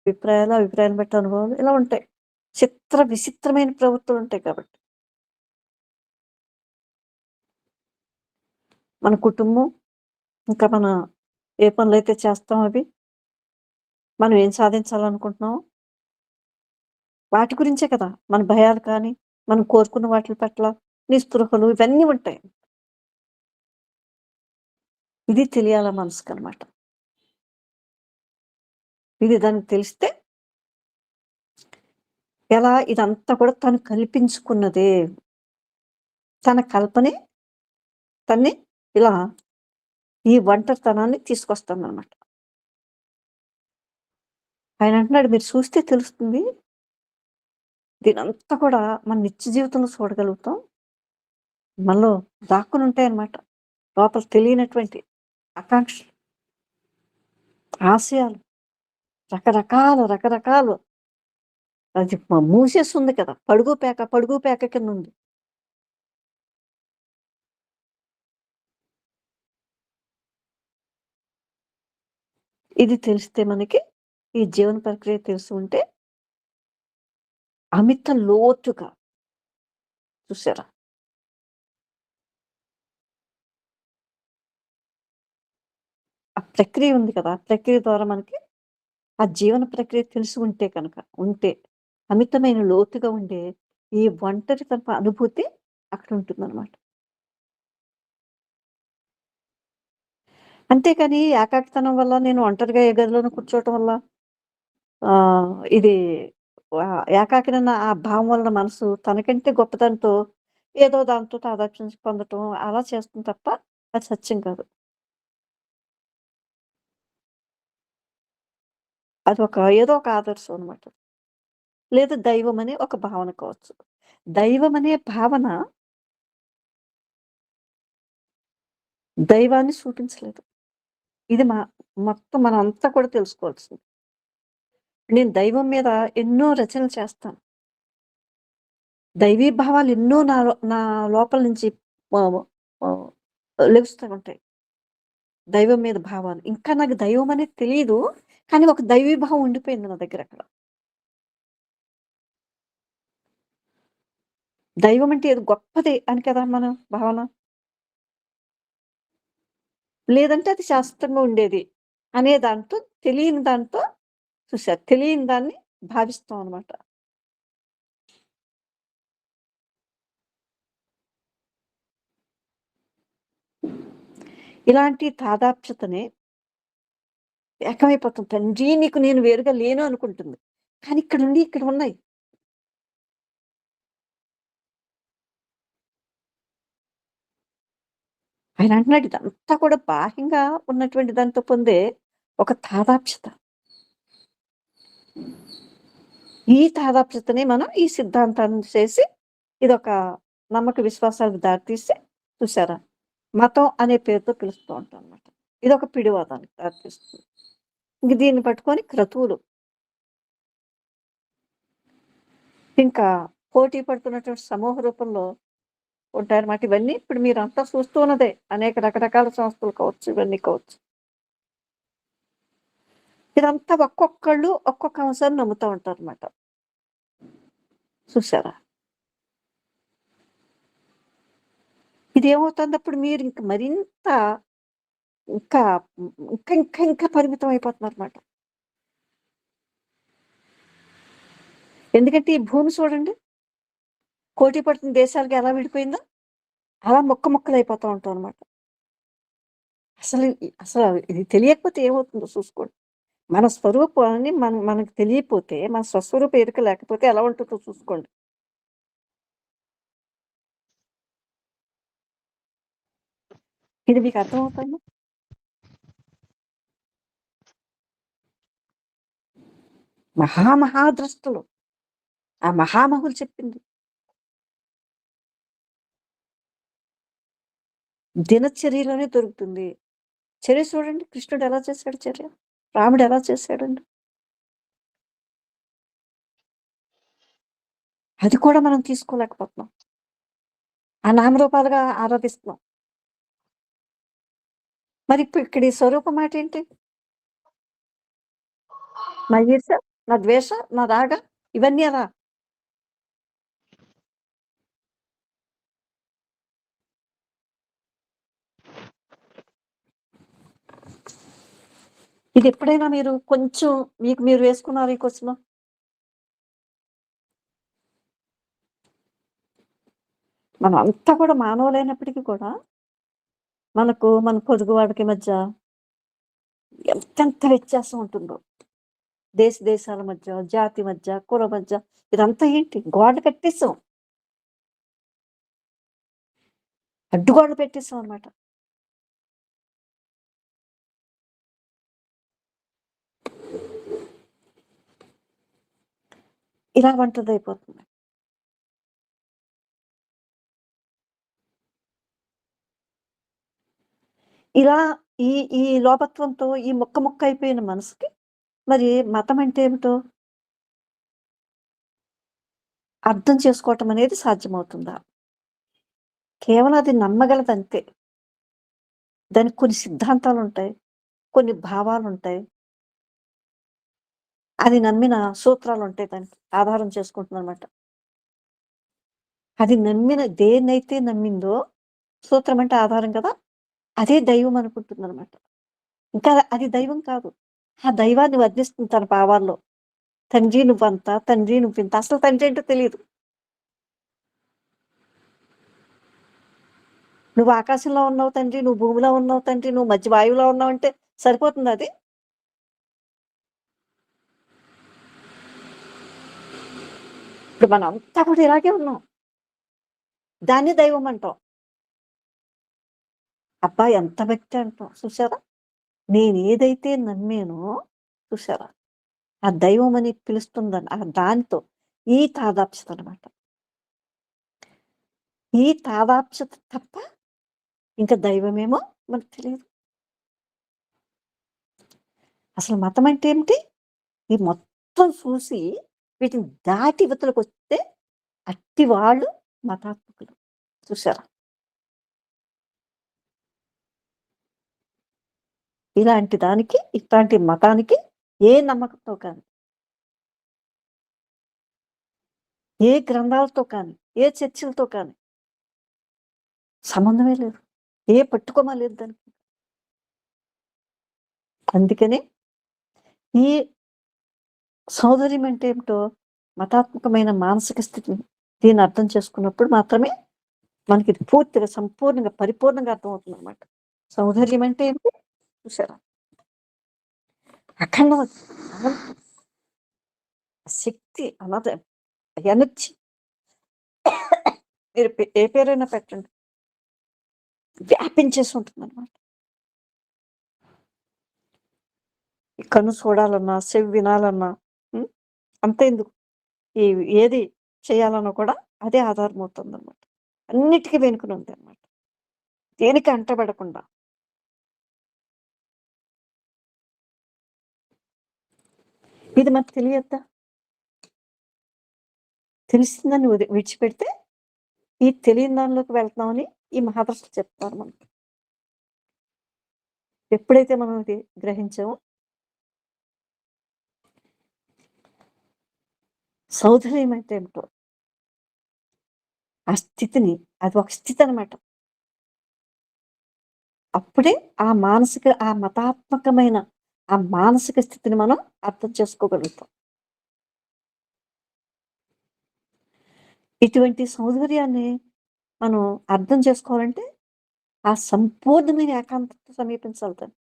అభిప్రాయాన్ని బట్టి అనుభవాలు ఇలా ఉంటాయి. విచిత్రమైన ప్రవృత్తులుంటాయి కాబట్టి. మన కుటుంబం, ఇంకా మన ఏ పనులైతే చేస్తామో అవి, మనం ఏం సాధించాలనుకుంటున్నామో, వాటి గురించే కదా! మన భయాలు కానీ, మనం కోరుకున్న వాటిల పట్ల నిస్పృహలు ఇవన్నీ ఉంటాయి. ఇది తెలియాల మనసుకనమాట. ఇది దానికి తెలిస్తే ఎలా ఇదంతా కూడా తను కల్పించుకున్నదే. తన కల్పనే తన్ని ఇలా ఈ ఒంటరితనాన్ని తీసుకొస్తుందనమాట. ఆయనంటున్నాడు, "మీరు చూస్తే తెలుస్తుంది. దీనంతా కూడా మన నిత్య జీవితంలో చూడగలుగుతాం. మనలో దాక్కునుంటాయన్నమాట. లోపల తెలియనటువంటి ఆకాంక్షలు, ఆశయాలు రకరకాలు అది మూసేసుంది కదా! పడుగు పేక కిందుంది. ఇది తెలిస్తే మనకి ఈ జీవన ప్రక్రియ తెలిసి ఉంటే అమిత లోతుగా చూసారా? ఆ ప్రక్రియ ఉంది కదా! ఆ ప్రక్రియ ద్వారా మనకి ఆ జీవన ప్రక్రియ తెలిసి ఉంటే కనుక ఉంటే అమితమైన లోతుగా ఉండే ఈ ఒంటరితనపు అనుభూతి అక్కడుంటుందనమాట. అంతేకాని ఏకాకితనం వల్ల నేను ఒంటరిగా ఏ గదిలోనో కూర్చోవటం వల్ల ఇది ఏకాకినన్న ఆ భావం వలన మనసు తనకంటే గొప్పతనంతో ఏదో దాంతో తాదాత్మ్యం పొందటం అలా చేస్తుంది తప్ప అది సత్యం కాదు. ఏదో ఒక ఆదర్శం అనమాట. లేదా దైవం అనే ఒక భావన కావచ్చు. దైవం అనే భావన దైవాన్ని చూపించలేదు. ఇది మొత్తం మనమంతా కూడా తెలుసుకోవాల్సింది. నేను దైవం మీద ఎన్నో రచనలు చేస్తాను. దైవీ భావాలు ఎన్నో నా లోపల నుంచి ఆహ్, ఆహ్, లెగుస్తూ ఉంటాయి. దైవం మీద భావాలు. ఇంకా నాకు దైవం అనేది తెలీదు. కానీ ఒక దైవీ భావం ఉండిపోయింది నా దగ్గర అక్కడ. దైవం అంటే ఏదో గొప్పది అని కదా మన భావన. లేదంటే అది శాశ్వతంగా ఉండేది అనే దాంతో తెలియని దాంతో చూసారు. తెలియని దాన్ని భావిస్తాం అనమాట. ఇలాంటి తాదాప్యతనే ఏకమైపోతాం. తండ్రి నీకు నేను వేరుగా లేను అనుకుంటుంది. కానీ ఇక్కడుండి ఇక్కడ ఉన్నాయి. ఆయన అంటున్నాడు ఇదంతా కూడా బాహ్యంగా ఉన్నటువంటి దాంతో పొందే ఒక తాదాప్యత. ఈ తాదాప్యతని మనం ఈ సిద్ధాంతాన్ని చేసి ఇదొక నమ్మక విశ్వాసాలకు దారితీసి చూసారా? మతం అనే పేరుతో పిలుస్తూ ఉంటాం అన్నమాట. ఇదొక పిడివాదానికి దారితీస్తుంది. ఇంక దీన్ని పట్టుకొని క్రతువులు ఇంకా పోటీ పడుతున్నటువంటి సమూహ రూపంలో ఉంటాయన్నమాట. ఇవన్నీ ఇప్పుడు మీరంతా చూస్తూ ఉన్నదే. అనేక రకరకాల సంస్థలు కావచ్చు, ఇవన్నీ కావచ్చు. ఇదంతా ఒక్కొక్కళ్ళు ఒక్కొక్క అంశాన్ని నమ్ముతా ఉంటారన్నమాట. చూసారా? ఇదేమవుతుందప్పుడు మీరు ఇంక మరింత ఇంకా ఇంకా పరిమితం అయిపోతున్నారన్నమాట. ఎందుకంటే ఈ భూమి చూడండి. పోటీ పడుతున్న దేశాలుగా ఎలా విడిపోయిందో, అలా ముక్కలయిపోతా ఉంటామన్నమాట. అసలు ఇది తెలియకపోతే ఏమవుతుందో చూసుకోండి. మన స్వరూపాన్ని మనకు తెలియకపోతే, మన స్వస్వరూప ఎరుక లేకపోతే ఎలా ఉంటుందో చూసుకోండి. ఇది మీకు అర్థమవుతుందా? మహాద్రష్టలు. ఆ మహామహులు చెప్పింది. దినచర్యలోనే దొరుకుతుంది. చర్య చూడండి కృష్ణుడు ఎలా చేశాడు చర్య? రాముడు ఎలా చేశాడండి? అది కూడా మనం తీసుకోలేకపోతున్నాం. ఆ నామరూపాలుగా ఆరాధిస్తున్నాం. మరి ఇప్పుడు ఇక్కడ ఈ స్వరూప మాటేంటి? మహీర్ష నా ద్వేష, నా రాగ ఇవన్నీ ఎలా? ఇది ఎప్పుడైనా మీరు కొంచెం మీకు మీరు వేసుకున్నారా ఈ క్వెషను? మనం అంతా కూడా మానవులైనప్పటికీ కూడా, మనకు మన పొరుగువాడికి మధ్య ఎంతెంత వ్యత్యాసం ఉంటుందో. దేశాల మధ్య, జాతి మధ్య, కుల మధ్య ఇదంతా ఏంటి? గోడ కట్టేసాం. అడ్డుగోడ పెట్టేసాం అన్నమాట. ఇలా ఒంటరిదయిపోతుంది. ఇలా ఈ ఈ లోపత్వంతో ఈ ముక్క ముక్క అయిపోయిన మనసుకి మరి మతం అంటే ఏమిటో అర్థం చేసుకోవటం అనేది సాధ్యమవుతుందా? కేవలం అది నమ్మగలదంతే. దానికి కొన్ని సిద్ధాంతాలుంటాయి. కొన్ని భావాలుంటాయి. అది నమ్మిన సూత్రాలుంటాయి దానికి. ఆధారం చేసుకుంటుందనమాట. అది నమ్మిన దేన్నైతే నమ్మిందో సూత్రం అంటే ఆధారం కదా! అదే దైవం అనుకుంటుందనమాట. ఇంకా అది దైవం కాదు. ఆ దైవాన్ని వర్ణిస్తుంది తన భావాల్లో. తండ్రి నువ్వంత, తండ్రి నువ్వింత. అసలు తండ్రి ఏంటో తెలీదు. నువ్వు ఆకాశంలో ఉన్నావు తండ్రి, నువ్వు భూమిలో ఉన్నావు తండ్రి, నువ్వు మధ్య వాయువులో ఉన్నావంటే సరిపోతుందా అది? ఇప్పుడు మనంతా కూడా ఇలాగే ఉన్నాం. దాన్ని దైవం అంటాం. అబ్బా! ఎంత భక్తి అంటాం. చూసారా? నేనేదైతే నమ్మానో చూసారా? ఆ దైవం అని పిలుస్తుందని దానితో ఈ తాదాప్యత అనమాట. ఈ తాదాప్యత తప్ప ఇంకా దైవమేమో మనకు తెలీదు. అసలు మతం అంటే ఏమిటి? ఈ మొత్తం చూసి వీటిని దాటి ఇవతలకొస్తే అట్టి వాళ్ళు మతాత్మకులు. చూసారా? ఇలాంటి దానికి, ఇట్లాంటి మతానికి ఏ నమ్మకంతో కానీ, ఏ గ్రంథాలతో కానీ, ఏ చర్చిలతో కానీ సంబంధమే లేదు. ఏ పట్టుకోమ లేదు దానికి. అందుకనే ఈ సౌందర్యం అంటే ఏమిటో మతాత్మకమైన మానసిక స్థితిని దీన్ని అర్థం చేసుకున్నప్పుడు మాత్రమే మనకి ఇది పూర్తిగా, సంపూర్ణంగా, పరిపూర్ణంగా అర్థమవుతుందనమాట. సౌందర్యం అంటే ఏంటి? చూసారా? అఖండం అనంతం శక్తి అన్నది ఎనర్జీ మీరు ఏ పేరైనా పెట్టండి. వ్యాపించేసి ఉంటుందనమాట. ఈ కన్ను చూడాలన్నా, చెవి వినాలన్నా హ్మ్. అంతెందుకు ఈ ఏది చేయాలన్నా కూడా అదే ఆధారమవుతుందనమాట. అన్నిటికి వెనుకన ఉందనమాట. దేనికి అంటబడకుండా. ఇది మనకు తెలియద్దా? తెలిసిందని విడిచిపెడితే ఈ తెలియని దానిలోకి వెళ్తున్నామని ఈ మహాదృష్టి చెప్తారు మనకి. ఎప్పుడైతే మనం ఇది గ్రహించామో సౌందర్యం అంటే ఏమిటో ఆ స్థితిని అది ఒక స్థితి అనమాట. అప్పుడే ఆ మతాత్మకమైన ఆ మానసిక స్థితిని మనం అర్థం చేసుకోగలుగుతాం. ఇటువంటి సౌందర్యాన్ని మనం అర్థం చేసుకోవాలంటే ఆ సంపూర్ణమైన ఏకాంతతతో సమీపించాలి దాన్ని.